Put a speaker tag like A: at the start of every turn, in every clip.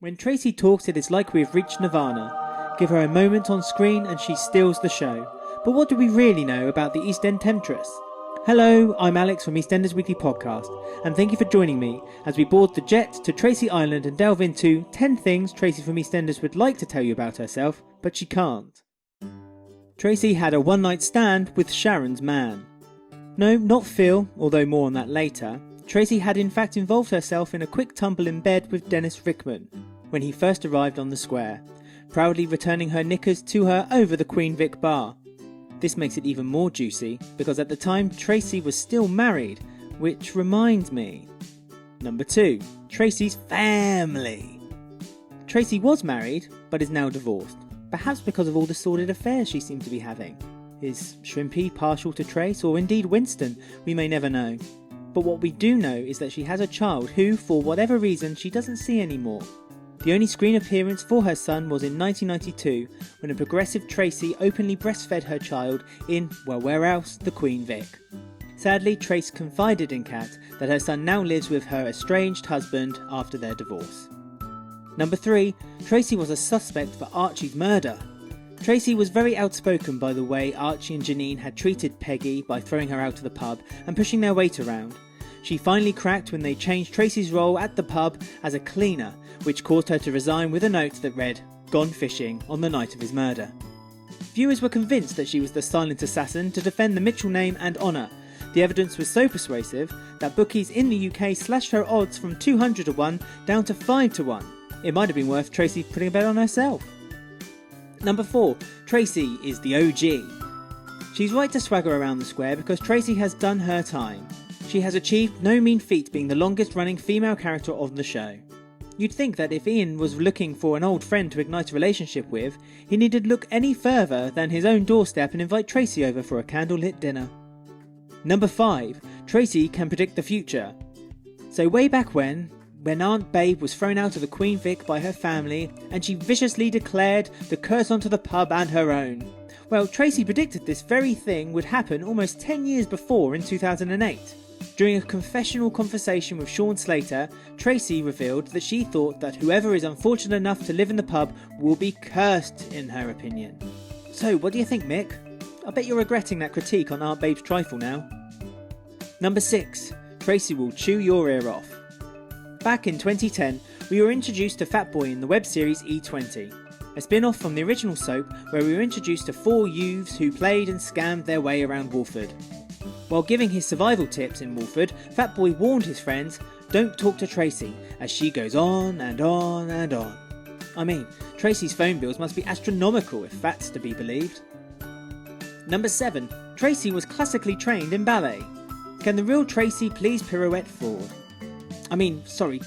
A: When Tracey talks, it is like we have reached nirvana. Give her a moment on screen and she steals the show. But what do we really know about the East End temptress? Hello, I'm Alex from EastEnders Weekly Podcast, and thank you for joining me as we board the jet to Tracey Island and delve into 10 things Tracey from EastEnders would like to tell you about herself, but she can't. Tracey had a one-night stand with Sharon's man. No, not Phil, although more on that later. Tracey had in fact involved herself in a quick tumble in bed with Dennis Rickman when he first arrived on the square, proudly returning her knickers to her over the Queen Vic bar. This makes it even more juicy because at the time Tracey was still married, which reminds me. Number 2. Tracey's family. Tracey was married but is now divorced, perhaps because of all the sordid affairs she seemed to be having. Is Shrimpy partial to Trace, or indeed Winston? We may never know. But what we do know is that she has a child who, for whatever reason, she doesn't see anymore. The only screen appearance for her son was in 1992, when a progressive Tracey openly breastfed her child in, well, where else, the Queen Vic. Sadly, Trace confided in Kat that her son now lives with her estranged husband after their divorce. Number 3. Tracey was a suspect for Archie's murder. Tracey was very outspoken by the way Archie and Janine had treated Peggy by throwing her out of the pub and pushing their weight around. She finally cracked when they changed Tracey's role at the pub as a cleaner, which caused her to resign with a note that read, "Gone fishing on the night of his murder." Viewers were convinced that she was the silent assassin to defend the Mitchell name and honour. The evidence was so persuasive that bookies in the UK slashed her odds from 200 to 1 down to 5 to 1. It might have been worth Tracey putting a bet on herself. Number 4. Tracey is the OG. She's right to swagger around the square because Tracey has done her time. She has achieved no mean feat being the longest running female character on the show. You'd think that if Ian was looking for an old friend to ignite a relationship with, he needed look any further than his own doorstep and invite Tracey over for a candlelit dinner. Number 5. Tracey can predict the future. So way back when Aunt Babe was thrown out of the Queen Vic by her family and she viciously declared the curse onto the pub and her own. Well, Tracey predicted this very thing would happen almost 10 years before in 2008. During a confessional conversation with Sean Slater, Tracey revealed that she thought that whoever is unfortunate enough to live in the pub will be cursed, in her opinion. So, what do you think, Mick? I bet you're regretting that critique on Aunt Babe's trifle now. Number 6. Tracey will chew your ear off. Back in 2010, we were introduced to Fat Boy in the web series E20, a spin-off from the original soap where we were introduced to 4 youths who played and scammed their way around Walford. While giving his survival tips in Walford, Fat Boy warned his friends, don't talk to Tracey, as she goes on and on and on. I mean, Tracey's phone bills must be astronomical if that's to be believed. Number 7. Tracey was classically trained in ballet. Can the real Tracey please pirouette forward?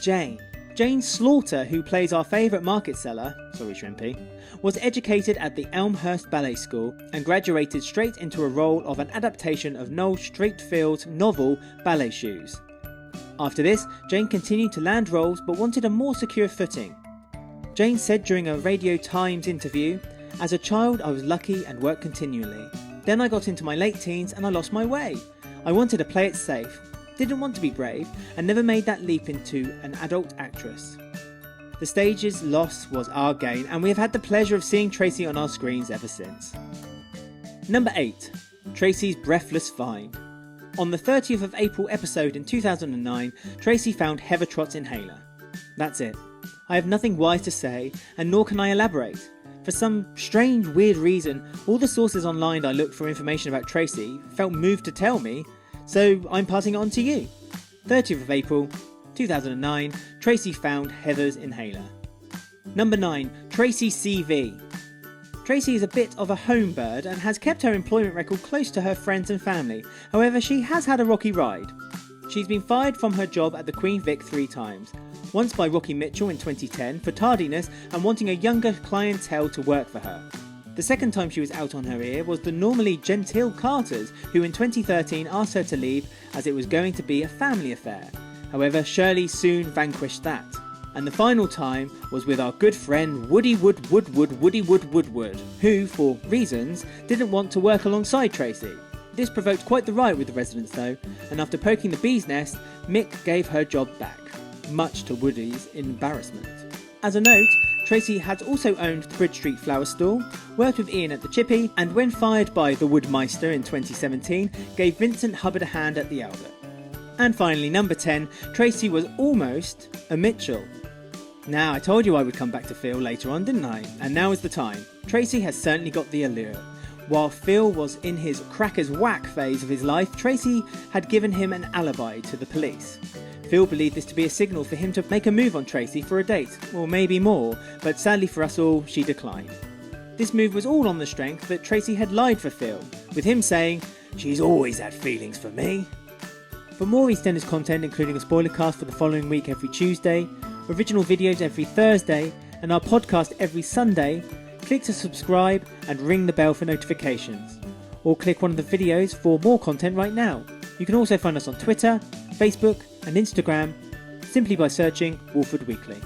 A: Jane. Jane Slaughter, who plays our favourite market seller, sorry Shrimpy, was educated at the Elmhurst Ballet School and graduated straight into a role of an adaptation of Noel Streatfeild's novel Ballet Shoes. After this, Jane continued to land roles but wanted a more secure footing. Jane said during a Radio Times interview, "As a child I was lucky and worked continually. Then I got into my late teens and I lost my way. I wanted to play it safe, didn't want to be brave, and never made that leap into an adult actress. The stage's loss was our gain, and we have had the pleasure of seeing Tracey on our screens ever since." Number 8. Tracey's Breathless find. On the 30th of April episode in 2009, Tracey found Heather Trott's inhaler. That's it. I have nothing wise to say, and nor can I elaborate. For some strange, weird reason, all the sources online I looked for information about Tracey felt moved to tell me, so I'm passing it on to you. 30th of April, 2009, Tracey found Heather's inhaler. Number 9. Tracey's CV. Tracey is a bit of a home bird and has kept her employment record close to her friends and family. However, she has had a rocky ride. She's been fired from her job at the Queen Vic 3 times. Once by Rocky Mitchell in 2010 for tardiness and wanting a younger clientele to work for her. The second time she was out on her ear was the normally genteel Carters, who in 2013 asked her to leave as it was going to be a family affair. However, Shirley soon vanquished that. And the final time was with our good friend Woody Woodwood, who, for reasons, didn't want to work alongside Tracey. This provoked quite the riot with the residents though, and after poking the bee's nest, Mick gave her job back, much to Woody's embarrassment. As a note, Tracey had also owned the Bridge Street flower stall, worked with Ian at the Chippy, and when fired by the Woodmeister in 2017, gave Vincent Hubbard a hand at the Albert. And finally, number 10, Tracey was almost a Mitchell. Now, I told you I would come back to Phil later on, didn't I? And now is the time. Tracey has certainly got the allure. While Phil was in his crackers whack phase of his life, Tracey had given him an alibi to the police. Phil believed this to be a signal for him to make a move on Tracey for a date, or maybe more, but sadly for us all, she declined. This move was all on the strength that Tracey had lied for Phil, with him saying, "She's always had feelings for me." For more EastEnders content, including a spoiler cast for the following week every Tuesday, original videos every Thursday, and our podcast every Sunday, click to subscribe and ring the bell for notifications. Or click one of the videos for more content right now. You can also find us on Twitter, Facebook and Instagram simply by searching Walford Weekly.